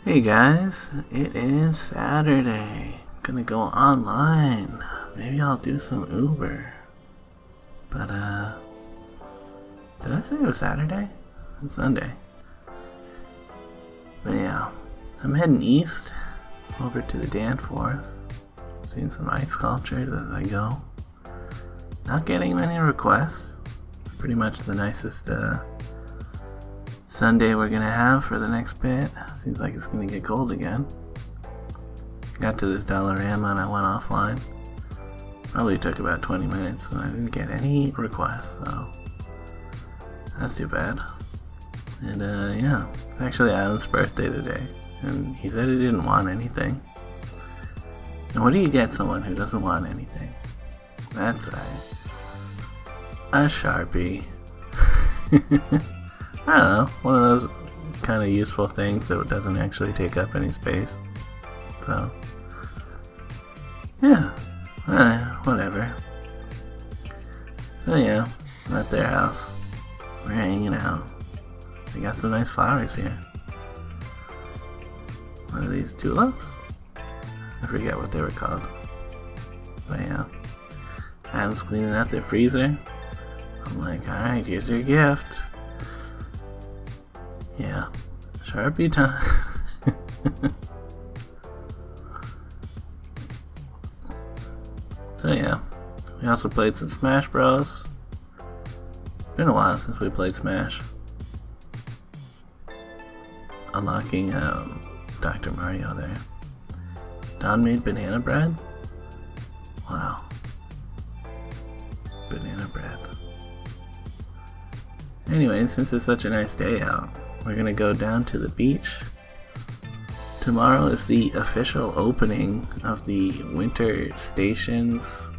Hey guys, it is Saturday. Gonna go online. Maybe I'll do some Uber. But did I say it was Saturday? It was Sunday. But yeah, I'm heading east over to the Danforth. Seeing some ice sculptures as I go. Not getting many requests. Pretty much the nicest Sunday we're gonna have for the next bit. Seems like it's gonna get cold again. Got to this Dollarama and I went offline. Probably took about 20 minutes and I didn't get any requests, so that's too bad. And yeah, it's actually Adam's birthday today, and he said he didn't want anything. And what do you get someone who doesn't want anything? That's right. A Sharpie. I don't know, one of those kind of useful things that doesn't actually take up any space. So, yeah, whatever. So yeah, I'm at their house. We're hanging out. They got some nice flowers here. What are these, tulips? I forget what they were called. But yeah, Adam's cleaning out their freezer. I'm like, alright, here's your gift. Yeah, Sharpie time. So yeah, we also played some Smash Bros. Been a while since we played Smash. Unlocking Dr. Mario there. Don made banana bread? Wow. Banana bread. Anyway, since it's such a nice day out, we're gonna go down to the beach. Tomorrow is the official opening of the winter stations,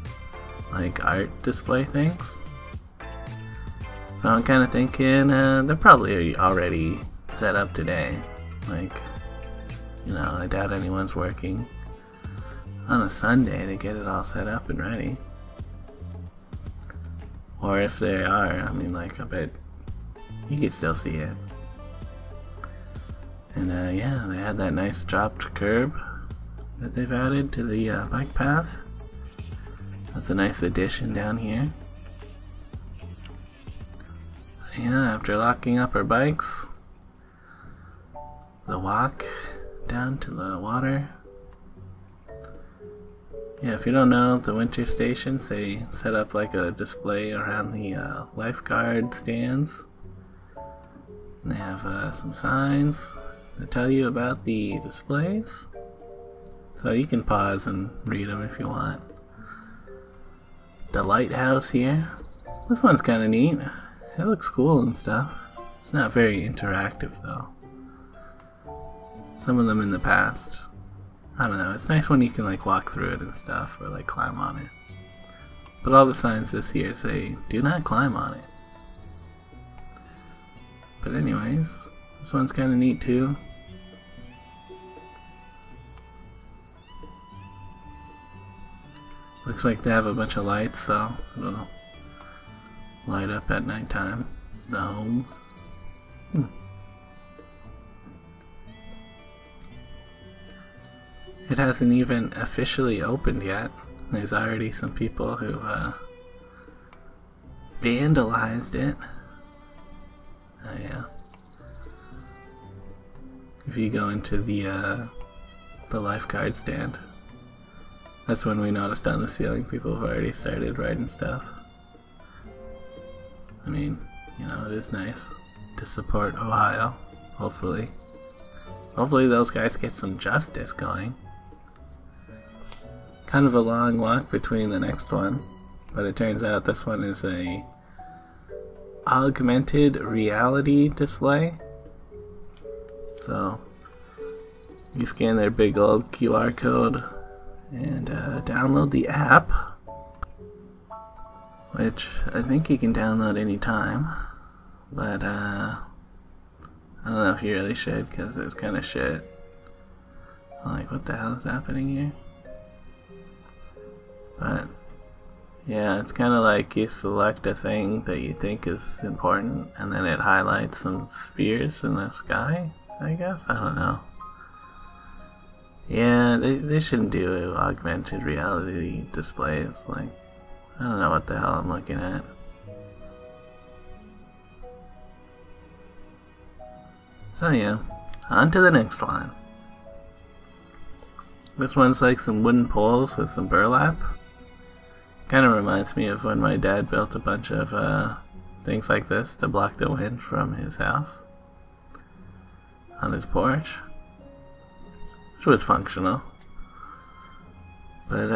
like art display things. So I'm kind of thinking they're probably already set up today. Like, you know, I doubt anyone's working on a Sunday to get it all set up and ready. Or if they are, I mean, like, I bet you can still see it. And yeah, they had that nice dropped curb that they've added to the bike path. That's a nice addition down here. So yeah, after locking up our bikes, the walk down to the water. Yeah, if you don't know, the winter stations, they set up like a display around the lifeguard stands. And they have some signs that tell you about the displays. So you can pause and read them if you want. The lighthouse here. This one's kind of neat. It looks cool and stuff. It's not very interactive though. Some of them in the past. I don't know, it's nice when you can like walk through it and stuff, or like climb on it. But all the signs this year say, do not climb on it. But anyways, this one's kind of neat too. Looks like they have a bunch of lights, so it'll light up at nighttime. The home. It hasn't even officially opened yet. There's already some people who've vandalized it. Oh yeah. If you go into the lifeguard stand, that's when we noticed on the ceiling people have already started writing stuff. I mean, you know, it is nice to support Ohio, hopefully. Hopefully those guys get some justice going. Kind of a long walk between the next one, but it turns out this one is a augmented reality display. So you scan their big old QR code and download the app, which I think you can download anytime, but I don't know if you really should, because it was kind of shit. I'm like, what the hell is happening here? But yeah, it's kind of like you select a thing that you think is important, and then it highlights some spheres in the sky, I guess. I don't know. Yeah, they shouldn't do augmented reality displays. Like, I don't know what the hell I'm looking at. So yeah, on to the next one. This one's like some wooden poles with some burlap. Kind of reminds me of when my dad built a bunch of things like this to block the wind from his house on his porch, which was functional. But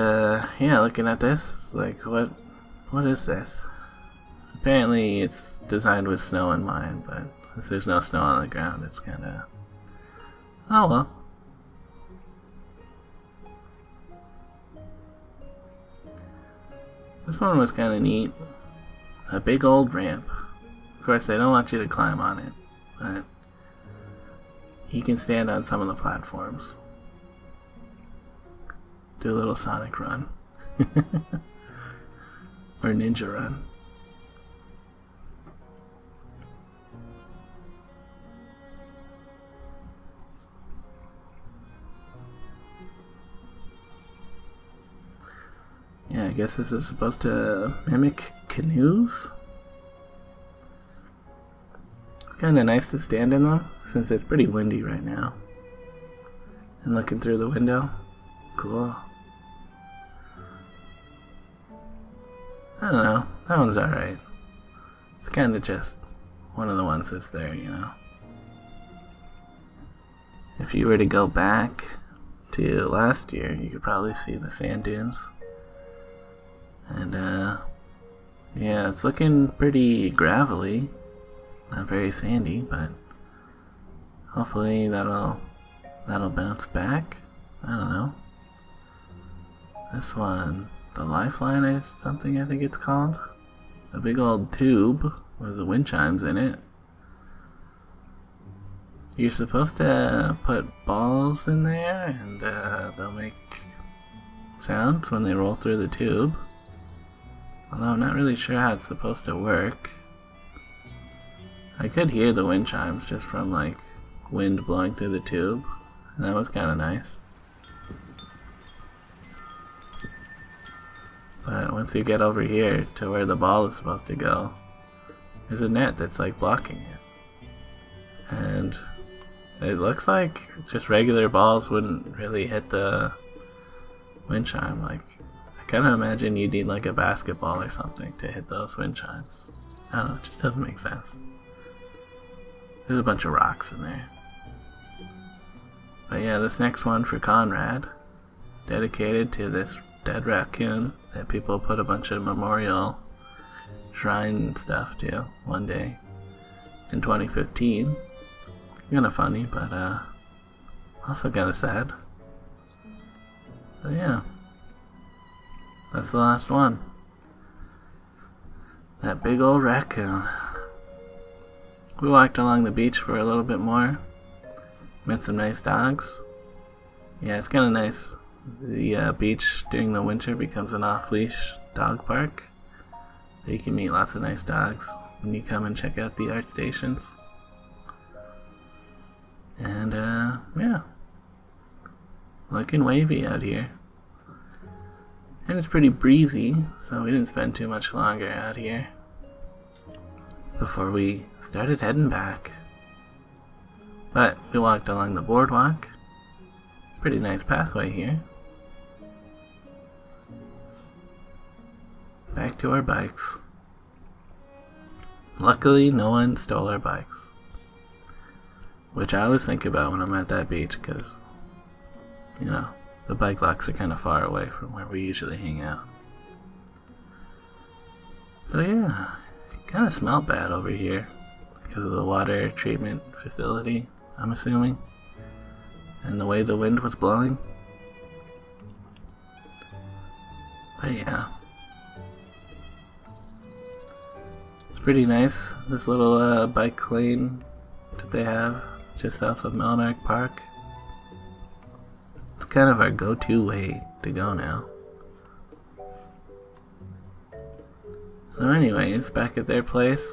yeah, looking at this, it's like, what is this? Apparently it's designed with snow in mind, but since there's no snow on the ground, it's kind of, oh well. This one was kind of neat. A big old ramp. Of course, they don't want you to climb on it, but you can stand on some of the platforms. Do a little Sonic run. Or ninja run. Yeah, I guess this is supposed to mimic canoes. It's kind of nice to stand in them, since it's pretty windy right now. And looking through the window. Cool. I don't know, that one's alright. It's kind of just one of the ones that's there, you know. If you were to go back to last year, you could probably see the sand dunes. And yeah, it's looking pretty gravelly, not very sandy, but hopefully that'll bounce back. I don't know. This one, the lifeline is something, I think it's called. A big old tube with the wind chimes in it. You're supposed to put balls in there, and they'll make sounds when they roll through the tube. Although I'm not really sure how it's supposed to work. I could hear the wind chimes just from like wind blowing through the tube, and that was kind of nice. But once you get over here to where the ball is supposed to go, there's a net that's like blocking it. And it looks like just regular balls wouldn't really hit the wind chime. Like, I kind of imagine you'd need like a basketball or something to hit those wind chimes. I don't know, it just doesn't make sense. There's a bunch of rocks in there. But yeah, this next one for Conrad, dedicated to this dead raccoon that people put a bunch of memorial shrine stuff to one day in 2015. Kinda funny, but also kinda sad. So yeah, that's the last one. That big old raccoon. We walked along the beach for a little bit more. Met some nice dogs. Yeah, it's kinda nice. The beach during the winter becomes an off-leash dog park. You can meet lots of nice dogs when you come and check out the art stations. And yeah, looking wavy out here. And it's pretty breezy, so we didn't spend too much longer out here before we started heading back. But we walked along the boardwalk. Pretty nice pathway here. Back to our bikes. Luckily, no one stole our bikes. Which I always think about when I'm at that beach, because, you know, the bike locks are kind of far away from where we usually hang out. So yeah, it kind of smelled bad over here because of the water treatment facility, I'm assuming, and the way the wind was blowing. But yeah, it's pretty nice, this little bike lane that they have just south of Melnark Park. It's kind of our go-to way to go now. So anyways, back at their place,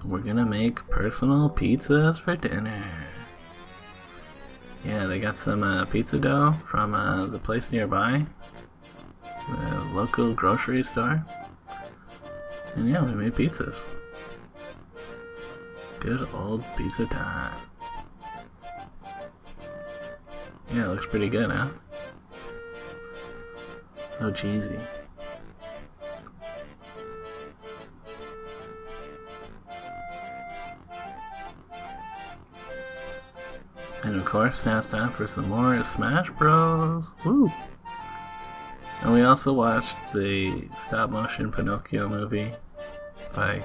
we're gonna make personal pizzas for dinner. Yeah, they got some pizza dough from the place nearby, the local grocery store. And yeah, we made pizzas. Good old pizza time. Yeah, it looks pretty good, huh? So cheesy. And of course, now it's time for some more Smash Bros. Woo! And we also watched the stop-motion Pinocchio movie by,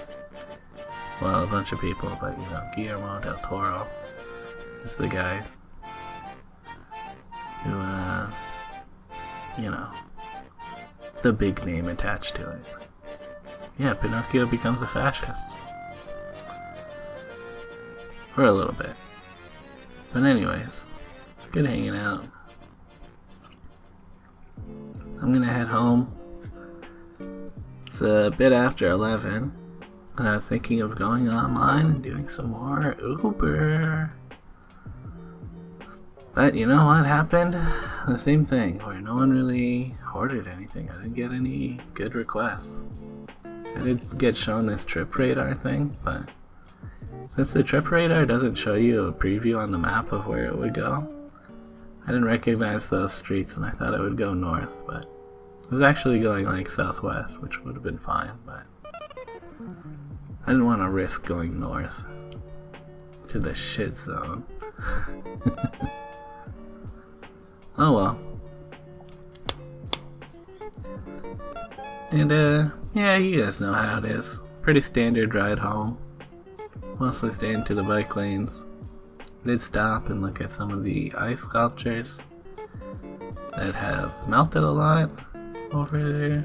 well, a bunch of people, but you know, Guillermo del Toro is the guy who, you know, the big name attached to it. Yeah, Pinocchio becomes a fascist. For a little bit. But anyways, good hanging out. I'm gonna head home. It's a bit after 11, and I was thinking of going online and doing some more Uber. But you know what happened? The same thing, where no one really ordered anything. I didn't get any good requests. I did get shown this trip radar thing, but since the trip radar doesn't show you a preview on the map of where it would go, I didn't recognize those streets and I thought it would go north, but it was actually going like southwest, which would have been fine, but I didn't want to risk going north to the shit zone. Oh well. And yeah, you guys know how it is. Pretty standard ride home. Mostly staying to the bike lanes. Did stop and look at some of the ice sculptures that have melted a lot over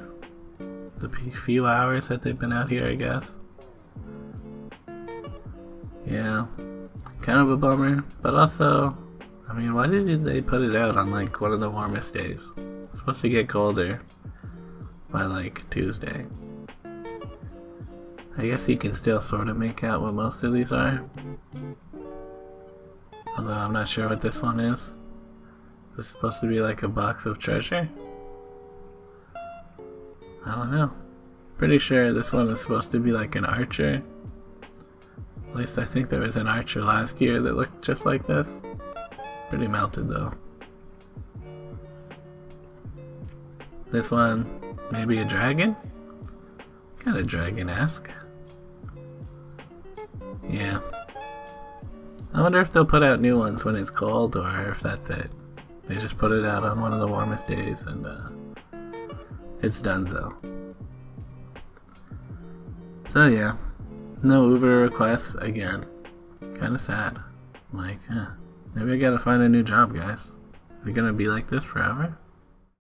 the few hours that they've been out here, I guess. Yeah, kind of a bummer, but also, I mean, why did they put it out on like one of the warmest days? It's supposed to get colder by like Tuesday. I guess you can still sort of make out what most of these are. Although I'm not sure what this one is. Is this supposed to be like a box of treasure? I don't know. Pretty sure this one is supposed to be like an archer. At least I think there was an archer last year that looked just like this. Pretty melted though. This one, maybe a dragon? Kind of dragon-esque. Yeah. I wonder if they'll put out new ones when it's cold, or if that's it. They just put it out on one of the warmest days, and it's donezo. So yeah, no Uber requests again. Kinda sad. Like, maybe I gotta find a new job, guys. Are we gonna be like this forever?